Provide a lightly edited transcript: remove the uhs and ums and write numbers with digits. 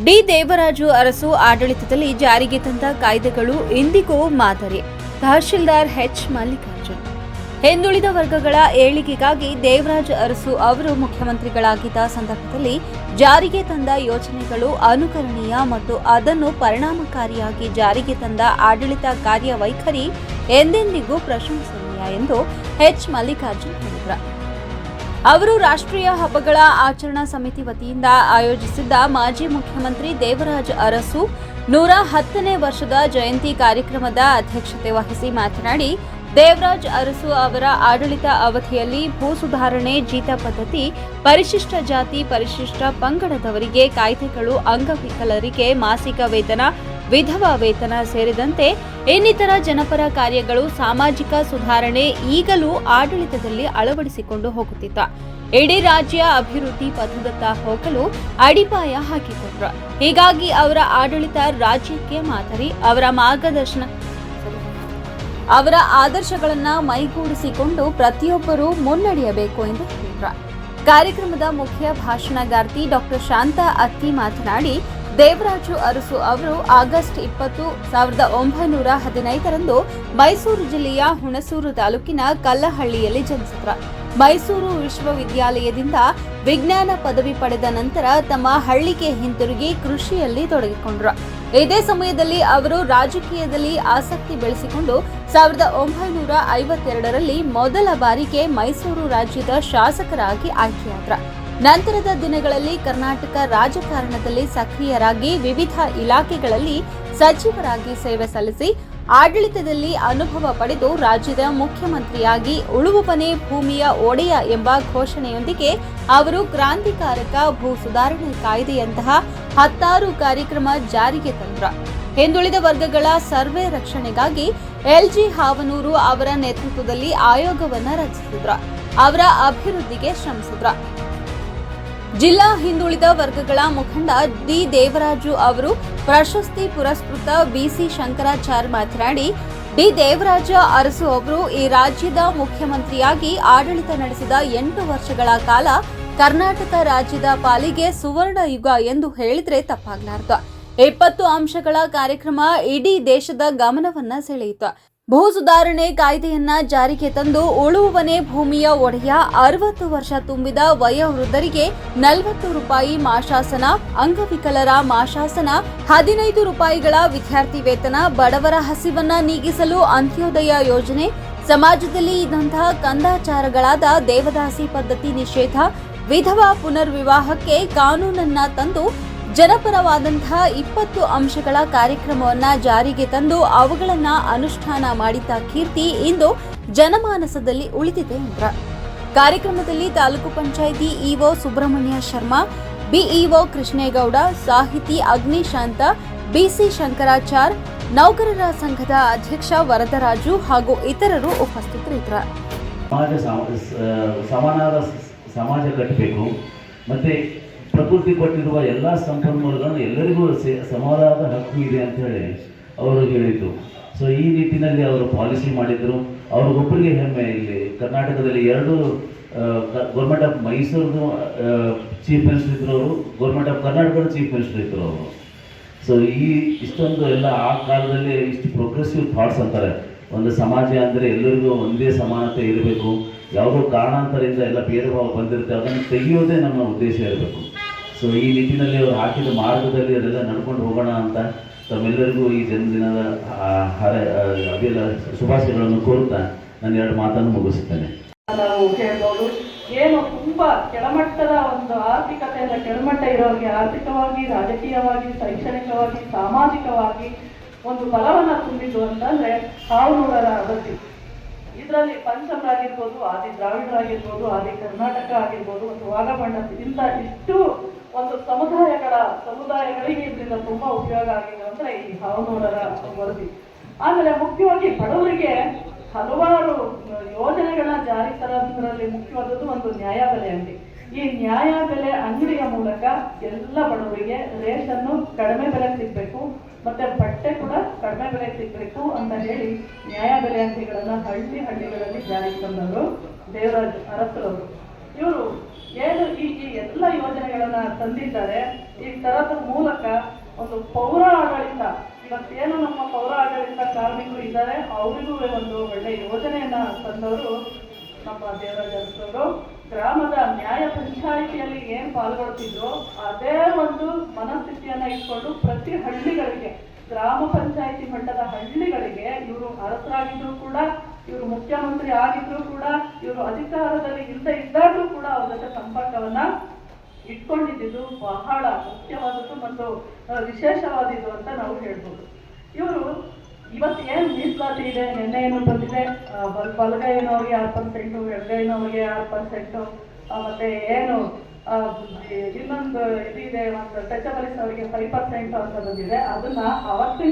D Devaraju Arasu ಆಡಳಿತದಲ್ಲಿ ಜಾರಿಗೆ ತಂದ ಕಾಯ್ದೆಗಳು ಇಂದಿಗೂ ಮಾದರಿ. ತಹಶೀಲ್ದಾರ್ ಎಚ್ ಮಲ್ಲಿಕಾರ್ಜುನ್. ಹಿಂದುಳಿದ ವರ್ಗಗಳ ಏಳಿಗೆಗಾಗಿ ದೇವರಾಜ ಅರಸು ಅವರು ಮುಖ್ಯಮಂತ್ರಿಗಳಾಗಿದ್ದ ಸಂದರ್ಭದಲ್ಲಿ ಜಾರಿಗೆ ತಂದ ಯೋಜನೆಗಳು ಅನುಕರಣೀಯ ಮತ್ತು ಅದನ್ನು ಪರಿಣಾಮಕಾರಿಯಾಗಿ ಜಾರಿಗೆ ತಂದ ಆಡಳಿತ ಕಾರ್ಯವೈಖರಿ ಎಂದೆಂದಿಗೂ ಪ್ರಶಂಸನೀಯ ಎಂದು ಎಚ್ ಮಲ್ಲಿಕಾರ್ಜುನ್ ಹೇಳಿದರು. ಅವರು ರಾಷ್ಟ್ರೀಯ ಹಬ್ಬಗಳ ಆಚರಣಾ ಸಮಿತಿ ವತಿಯಿಂದ ಆಯೋಜಿಸಿದ್ದ ಮಾಜಿ ಮುಖ್ಯಮಂತ್ರಿ ದೇವರಾಜ ಅರಸು 110ನೇ ವರ್ಷದ ಜಯಂತಿ ಕಾರ್ಯಕ್ರಮದ ಅಧ್ಯಕ್ಷತೆ ವಹಿಸಿ ಮಾತನಾಡಿ, ದೇವರಾಜ್ ಅರಸು ಅವರ ಆಡಳಿತ ಅವಧಿಯಲ್ಲಿ ಭೂ ಸುಧಾರಣೆ, ಜೀತ ಪದ್ಧತಿ, ಪರಿಶಿಷ್ಟ ಜಾತಿ, ಪರಿಶಿಷ್ಟ ಪಂಗಡದವರಿಗೆ ಕಾಯ್ದೆಗಳು, ಅಂಗವಿಕಲರಿಗೆ ಮಾಸಿಕ ವೇತನ, ವಿಧವಾ ವೇತನ ಸೇರಿದಂತೆ ಇನ್ನಿತರ ಜನಪರ ಕಾರ್ಯಗಳು, ಸಾಮಾಜಿಕ ಸುಧಾರಣೆ ಈಗಲೂ ಆಡಳಿತದಲ್ಲಿ ಅಳವಡಿಸಿಕೊಂಡು ಹೋಗುತ್ತಿದ್ದ ಇಡೀ ರಾಜ್ಯ ಅಭಿವೃದ್ಧಿ ಪಥದತ್ತ ಹೋಗಲು ಅಡಿಪಾಯ ಹಾಕಿಕೊಟ್ರು. ಹೀಗಾಗಿ ಅವರ ಆಡಳಿತ ರಾಜ್ಯಕ್ಕೆ ಮಾದರಿ. ಅವರ ಆದರ್ಶಗಳನ್ನು ಮೈಗೂಡಿಸಿಕೊಂಡು ಪ್ರತಿಯೊಬ್ಬರೂ ಮುನ್ನಡೆಯಬೇಕು ಎಂದು ಹೇಳಿದರು. ಕಾರ್ಯಕ್ರಮದ ಮುಖ್ಯ ಭಾಷಣಗಾರ್ತಿ ಡಾಕ್ಟರ್ ಶಾಂತಾ ಅತ್ತಿ ಮಾತನಾಡಿ, ದೇವರಾಜು ಅರಸು ಅವರು ಆಗಸ್ಟ್ 20, 1915ರಂದು ಮೈಸೂರು ಜಿಲ್ಲೆಯ ಹುಣಸೂರು ತಾಲೂಕಿನ ಕಲ್ಲಹಳ್ಳಿಯಲ್ಲಿ ಜನಿಸಿದರು. ಮೈಸೂರು ವಿಶ್ವವಿದ್ಯಾಲಯದಿಂದ ವಿಜ್ಞಾನ ಪದವಿ ಪಡೆದ ನಂತರ ತಮ್ಮ ಹಳ್ಳಿಗೆ ಹಿಂತಿರುಗಿ ಕೃಷಿಯಲ್ಲಿ ತೊಡಗಿಕೊಂಡರು. ಇದೇ ಸಮಯದಲ್ಲಿ ಅವರು ರಾಜಕೀಯದಲ್ಲಿ ಆಸಕ್ತಿ ಬೆಳೆಸಿಕೊಂಡು 1952ರಲ್ಲಿ ಮೊದಲ ಬಾರಿಗೆ ಮೈಸೂರು ರಾಜ್ಯದ ಶಾಸಕರಾಗಿ ಆಯ್ಕೆಯಾದರು. ನಂತರದ ದಿನಗಳಲ್ಲಿ ಕರ್ನಾಟಕ ರಾಜಕಾರಣದಲ್ಲಿ ಸಕ್ರಿಯರಾಗಿ ವಿವಿಧ ಇಲಾಖೆಗಳಲ್ಲಿ ಸಚಿವರಾಗಿ ಸೇವೆ ಸಲ್ಲಿಸಿ ಆಡಳಿತದಲ್ಲಿ ಅನುಭವ ಪಡೆದು ರಾಜ್ಯದ ಮುಖ್ಯಮಂತ್ರಿಯಾಗಿ ಉಳುವವನೇ ಭೂಮಿಯ ಒಡೆಯ ಎಂಬ ಘೋಷಣೆಯೊಂದಿಗೆ ಅವರು ಕ್ರಾಂತಿಕಾರಕ ಭೂ ಸುಧಾರಣೆ ಕಾಯ್ದೆಯಂತಹ 10 ಕಾರ್ಯಕ್ರಮ ಜಾರಿಗೆ ತಂದರು. ಹಿಂದುಳಿದ ವರ್ಗಗಳ ಸರ್ವೆ ರಕ್ಷಣೆಗಾಗಿ ಎಲ್ಜಿ ಹಾವನೂರು ಅವರ ನೇತೃತ್ವದಲ್ಲಿ ಆಯೋಗವನ್ನು ರಚಿಸಿದ್ರು. ಅವರ ಅಭಿವೃದ್ಧಿಗೆ ಶ್ರಮಿಸಿದ್ರು. ಜಿಲ್ಲಾ ಹಿಂದುಳಿದ ವರ್ಗಗಳ ಮುಖಂಡ ಡಿ ದೇವರಾಜು ಅವರು ಪ್ರಶಸ್ತಿ ಪುರಸ್ಕೃತ ಬಿಸಿ ಶಂಕರಾಚಾರ್ಯ ಮಾತನಾಡಿ, ಡಿ ದೇವರಾಜ ಅರಸು ಅವರು ಈ ರಾಜ್ಯದ ಮುಖ್ಯಮಂತ್ರಿಯಾಗಿ ಆಡಳಿತ ನಡೆಸಿದ 8 ವರ್ಷಗಳ ಕಾಲ ಕರ್ನಾಟಕ ರಾಜ್ಯದ ಪಾಲಿಗೆ ಸುವರ್ಣ ಯುಗ ಎಂದು ಹೇಳಿದ್ರೆ ತಪ್ಪಾಗಲಾರದು. 20 ಅಂಶಗಳ ಕಾರ್ಯಕ್ರಮ ಇಡೀ ದೇಶದ ಗಮನವನ್ನ ಸೆಳೆಯಿತು. ಭೂ ಸುಧಾರಣೆ ಕಾಯ್ದೆಯನ್ನ ಜಾರಿಗೆ ತಂದು ಉಳುವವನೇ ಭೂಮಿಯ ಒಡೆಯ, 60 ವರ್ಷ ತುಂಬಿದ ವಯೋವೃದ್ಧರಿಗೆ 40 ರೂಪಾಯಿ ಮಾಶಾಸನ, ಅಂಗವಿಕಲರ ಮಾಶಾಸನ, 15 ರೂಪಾಯಿಗಳ ವಿದ್ಯಾರ್ಥಿ ವೇತನ, ಬಡವರ ಹಸಿವನ್ನ ನೀಗಿಸಲು ಅಂತ್ಯೋದಯ ಯೋಜನೆ, ಸಮಾಜದಲ್ಲಿ ಇದ್ದಂತಹ ಕಂದಾಚಾರಗಳಾದ ದೇವದಾಸಿ ಪದ್ಧತಿ ನಿಷೇಧ, ವಿಧವಾ ಪುನರ್ವಿವಾಹಕ್ಕೆ ಕಾನೂನನ್ನ ತಂದು ಜನಪರವಾದಂತಹ 20 ಅಂಶಗಳ ಕಾರ್ಯಕ್ರಮವನ್ನ ಜಾರಿಗೆ ತಂದು ಅವುಗಳನ್ನು ಅನುಷ್ಠಾನ ಮಾಡಿದ್ದ ಕೀರ್ತಿ ಇಂದು ಜನಮಾನಸದಲ್ಲಿ ಉಳಿದಿದೆ ಎಂದರು. ಕಾರ್ಯಕ್ರಮದಲ್ಲಿ ತಾಲೂಕು ಪಂಚಾಯಿತಿ ಇಒ ಸುಬ್ರಹ್ಮಣ್ಯ ಶರ್ಮಾ, ಬಿಇಒ ಕೃಷ್ಣೇಗೌಡ, ಸಾಹಿತಿ ಅಗ್ನಿಶಾಂತ, ಬಿಸಿ ಶಂಕರಾಚಾರ್, ನೌಕರರ ಸಂಘದ ಅಧ್ಯಕ್ಷ ವರದರಾಜು ಹಾಗೂ ಇತರರು ಉಪಸ್ಥಿತರಿದ್ದರು. ಸಮಾಜ ಕಟ್ಟಬೇಕು, ಮತ್ತೆ ಪ್ರಕೃತಿ ಕೊಟ್ಟಿರುವ ಎಲ್ಲ ಸಂಪನ್ಮೂಲಗಳನ್ನು ಎಲ್ಲರಿಗೂ ಸಮಾನವಾದ ಹಕ್ಕು ಇದೆ ಅಂತ ಹೇಳಿ ಅವರು ಹೇಳಿದರು. ಸೊ ಈ ನಿಟ್ಟಿನಲ್ಲಿ ಅವರು ಪಾಲಿಸಿ ಮಾಡಿದರು. ಅವ್ರಿಗೊಬ್ಬರಿಗೆ ಹೆಮ್ಮೆ, ಇಲ್ಲಿ ಕರ್ನಾಟಕದಲ್ಲಿ 2 government of Mysuru chief minister ಇದ್ರು ಅವರು, ಗೌರ್ಮೆಂಟ್ ಆಫ್ ಕರ್ನಾಟಕದ ಚೀಫ್ ಮಿನಿಸ್ಟರ್ ಇದ್ರು ಅವರು. ಸೊ ಇಷ್ಟೊಂದು ಎಲ್ಲ ಆ ಕಾಲದಲ್ಲಿ ಇಷ್ಟು ಪ್ರೋಗ್ರೆಸಿವ್ ಥಾಟ್ಸ್ ಅಂತಾರೆ. ಒಂದು ಸಮಾಜ ಅಂದರೆ ಎಲ್ಲರಿಗೂ ಒಂದೇ ಸಮಾನತೆ ಇರಬೇಕು, ಯಾವುದೋ ಕಾರಣಾಂತರದಿಂದ ಎಲ್ಲ ಭೇದ ಭಾವ ಬಂದಿರುತ್ತೆ, ಅದನ್ನು ತೆಗೆಯೋದೇ ನಮ್ಮ ಉದ್ದೇಶ ಇರಬೇಕು. ಸೊ ಈ ನಿಟ್ಟಿನಲ್ಲಿ ಅವರು ಹಾಕಿದ ಮಾರ್ಗದಲ್ಲಿ ಅದೆಲ್ಲ ನಡ್ಕೊಂಡು ಹೋಗೋಣ ಅಂತ ತಮ್ಮೆಲ್ಲರಿಗೂ ಈ ಜನ್ಮದಿನದ ಶುಭಾಶಯಗಳನ್ನು ಕೋರುತ್ತಾ ನಾನು 2 ಮಾತನ್ನು ಮುಗಿಸುತ್ತೇನೆ. ನಾವು ಹೇಳ್ಬೋದು, ಏನು ತುಂಬ ಕೆಳಮಟ್ಟದ ಒಂದು ಆರ್ಥಿಕತೆಯಿಂದ ಕೆಳಮಟ್ಟ ಇರೋರಿಗೆ ಆರ್ಥಿಕವಾಗಿ, ರಾಜಕೀಯವಾಗಿ, ಶೈಕ್ಷಣಿಕವಾಗಿ, ಸಾಮಾಜಿಕವಾಗಿ ಒಂದು ಬಲವನ್ನು ತುಂಬಿದ್ದು ಅಂತಂದರೆ ಹಾವನೂರರ ಅವಧಿ. ಇದರಲ್ಲಿ ಪಂಚಮರಾಗಿರ್ಬೋದು, ಆದಿ ದ್ರಾವಿಡರಾಗಿರ್ಬೋದು, ಆದಿ ಕರ್ನಾಟಕ ಆಗಿರ್ಬೋದು, ಒಂದು ವಾಗಬಂಡ, ಇಂಥ ಇಷ್ಟು ಒಂದು ಸಮುದಾಯಗಳಿಗೆ ಇದರಿಂದ ತುಂಬ ಉಪಯೋಗ ಆಗಿದೆ ಅಂದರೆ ಈ ಹಾವನೂರರ ವರದಿ. ಆಮೇಲೆ ಮುಖ್ಯವಾಗಿ ಬಡವರಿಗೆ ಹಲವಾರು ಯೋಜನೆಗಳನ್ನ ಜಾರಿ ತರೋದ್ರಲ್ಲಿ ಮುಖ್ಯವಾದದ್ದು ಒಂದು ನ್ಯಾಯಬೆಲೆ ಅಂಗಡಿ. ಈ ನ್ಯಾಯಬೆಲೆ ಅಂಗಡಿಯ ಮೂಲಕ ಎಲ್ಲ ಬಡವರಿಗೆ ರೇಷನ್ನು ಕಡಿಮೆ ಬೆಲೆಗೆ ಸಿಗಬೇಕು, ಮತ್ತೆ ಬಟ್ಟೆ ಕೂಡ ಕಡಿಮೆ ಬೆಲೆಗೆ ಸಿಗಬೇಕು ಅಂತ ಹೇಳಿ ನ್ಯಾಯಬೆಲೆ ಅಂಗಡಿಗಳನ್ನು ಹಳ್ಳಿಗಳಲ್ಲಿ ಜಾರಿಗೆ ತಂದವರು ದೇವರಾಜ್ ಅರಸರವರು. ಇವರು ಏನು ಈ ಎಲ್ಲ ಯೋಜನೆಗಳನ್ನ ತಂದಿದ್ದಾರೆ. ಈ ತರದ ಮೂಲಕ ಒಂದು ಪೌರ ಆಡಳಿತ, ಇವತ್ತೇನು ನಮ್ಮ ಪೌರ ಆಡಳಿತ ಕಾರ್ಮಿಕರು ಇದ್ದಾರೆ ಅವರಿಗೂ ಒಂದು ಒಳ್ಳೆ ಯೋಜನೆಯನ್ನ ತಂದವರು ನಮ್ಮ ದೇವರಾಜ ಅರಸು. ಗ್ರಾಮದ ನ್ಯಾಯ ಪಂಚಾಯಿತಿಯಲ್ಲಿ ಏನು ಪಾಲ್ಗೊಳ್ತಿದ್ರು ಅದೇ ಒಂದು ಮನಸ್ಥಿತಿಯನ್ನ ಇಟ್ಕೊಂಡು ಪ್ರತಿ ಹಳ್ಳಿಗಳಿಗೆ, ಗ್ರಾಮ ಪಂಚಾಯಿತಿ ಮಟ್ಟದ ಹಳ್ಳಿಗಳಿಗೆ ಇವರು ಅರಸರಾಗಿದ್ರು ಕೂಡ, ಇವರು ಮುಖ್ಯಮಂತ್ರಿ ಆಗಿದ್ರು ಕೂಡ, ಇವರು ಅಧಿಕಾರದಲ್ಲಿ ಇಲ್ಲದೆ ಇದ್ದಾಗಲೂ ಕೂಡ ಅವ್ರ ಜೊತೆ ಸಂಪರ್ಕವನ್ನ ಇಟ್ಕೊಂಡಿದ್ದು ಬಹಳ ಮುಖ್ಯವಾದದ್ದು ಮತ್ತು ವಿಶೇಷವಾದದ್ದು ಅಂತ ನಾವು ಹೇಳ್ಬೋದು. ಇವರು ಇವತ್ತು ಏನು ಮೀಸಲಾತಿ ಇದೆ, ನಿನ್ನೆ ಏನು ಬಂದಿದೆ, ಬಲಗೈನವ್ರಿಗೆ 6%, ಎಡಗೈನವ್ರಿಗೆ 6%, ಮತ್ತೆ ಏನು ಇನ್ನೊಂದು ಇದಿದೆ, ಒಂದು ಟಚಬಲಿಸ್ ಅವರಿಗೆ 5% ಅಂತ ಬಂದಿದೆ. ಅದನ್ನ ಅವತ್ತಿನ